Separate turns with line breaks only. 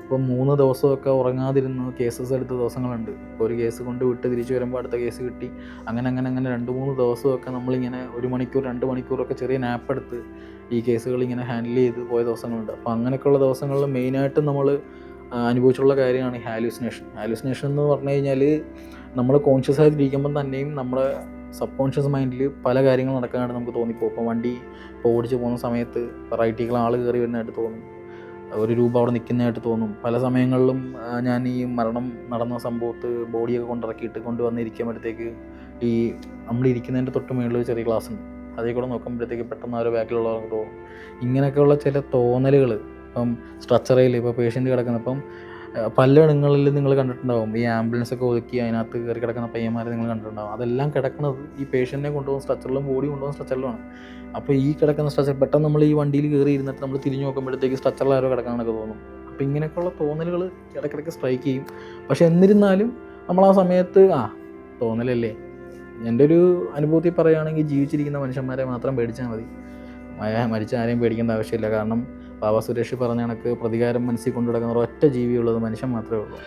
ഇപ്പം 3 ദിവസമൊക്കെ ഉറങ്ങാതിരുന്ന് കേസസ് എടുത്ത ദിവസങ്ങളുണ്ട്. ഒരു കേസ് കൊണ്ട് വിട്ട് തിരിച്ച് വരുമ്പോൾ അടുത്ത കേസ് കിട്ടി. അങ്ങനെ 2-3 ദിവസമൊക്കെ നമ്മളിങ്ങനെ 1 മണിക്കൂർ 2 മണിക്കൂറൊക്കെ ചെറിയ നാപ്പെടുത്ത് ഈ കേസുകൾ ഇങ്ങനെ ഹാൻഡിൽ ചെയ്ത് പോയ ദിവസങ്ങളുണ്ട്. അപ്പോൾ അങ്ങനെയൊക്കെയുള്ള ദിവസങ്ങളിൽ മെയിനായിട്ടും നമ്മൾ അനുഭവിച്ചിട്ടുള്ള കാര്യമാണ് ഈ ഹാലൂസിനേഷൻ എന്ന് പറഞ്ഞു കഴിഞ്ഞാൽ നമ്മൾ കോൺഷ്യസ് ആയിട്ടിരിക്കുമ്പം തന്നെയും നമ്മുടെ സബ് കോൺഷ്യസ് മൈൻഡിൽ പല കാര്യങ്ങൾ നടക്കാനായിട്ട് നമുക്ക് തോന്നിപ്പോകും. ഇപ്പോൾ വണ്ടി ഓടിച്ച് പോകുന്ന സമയത്ത് റൈറ്റിൽ ആൾ കയറി വരുന്നതായിട്ട് തോന്നും, ഒരു രൂപ അവിടെ നിൽക്കുന്നതായിട്ട് തോന്നും. പല സമയങ്ങളിലും ഞാൻ ഈ മരണം നടന്ന സംഭവത്ത് ബോഡിയൊക്കെ കൊണ്ടിറക്കിയിട്ട് കൊണ്ടുവന്നിരിക്കുമ്പോഴത്തേക്ക് ഈ നമ്മളിരിക്കുന്നതിൻ്റെ തൊട്ട് മുകളിൽ ചെറിയ ഗ്ലാസ് ഉണ്ട്, അതേ കൂടെ നോക്കുമ്പോഴത്തേക്ക് പെട്ടെന്ന് ഒരു ബാക്കിലുള്ളവർക്ക് തോന്നും. ഇങ്ങനെയൊക്കെയുള്ള ചില തോന്നലുകൾ ഇപ്പം സ്ട്രക്ചറയിൽ ഇപ്പോൾ പേഷ്യൻ്റ് കിടക്കുന്ന ഇപ്പം പലയിടങ്ങളിൽ നിങ്ങൾ കണ്ടിട്ടുണ്ടാവും, ഈ ആംബുലൻസൊക്കെ ഒതുക്കി അതിനകത്ത് കയറി കിടക്കുന്ന പയ്യന്മാരെ നിങ്ങൾ കണ്ടിട്ടുണ്ടാവും. അതെല്ലാം കിടക്കുന്നത് ഈ പേഷ്യൻറ്റിനെ കൊണ്ടുപോകുന്ന സ്ട്രക്ചറിലും ബോഡി കൊണ്ടുപോകുന്ന സ്ട്രക്ചറിലുമാണ്. അപ്പോൾ ഈ കിടക്കുന്ന സ്ട്രക്ചർ പെട്ടെന്ന് നമ്മൾ ഈ വണ്ടിയിൽ കയറി ഇരുന്നിട്ട് നമ്മൾ തിരിഞ്ഞ് നോക്കുമ്പോഴത്തേക്ക് സ്ട്രക്ചറിൽ ആരോ കിടക്കാനൊക്കെ തോന്നും. അപ്പോൾ ഇങ്ങനെയൊക്കെയുള്ള തോന്നലുകൾ ഇടയ്ക്കിടയ്ക്ക് സ്ട്രൈക്ക് ചെയ്യും. പക്ഷേ എന്നിരുന്നാലും നമ്മൾ ആ സമയത്ത് തോന്നലല്ലേ. എൻ്റെ ഒരു അനുഭവത്തിൽ പറയുകയാണെങ്കിൽ ജീവിച്ചിരിക്കുന്ന മനുഷ്യന്മാരെ മാത്രം പേടിച്ചാൽ മതി, മരിച്ച ആരെയും പേടിക്കേണ്ട ആവശ്യമില്ല. കാരണം ബാബ സുരേഷ് പറഞ്ഞ കണക്ക് പ്രതികാരം മനസ്സിൽ കൊണ്ടു നടക്കുന്ന ഒരൊറ്റ ജീവിയുള്ളത് മനുഷ്യൻ മാത്രമേ ഉള്ളൂ.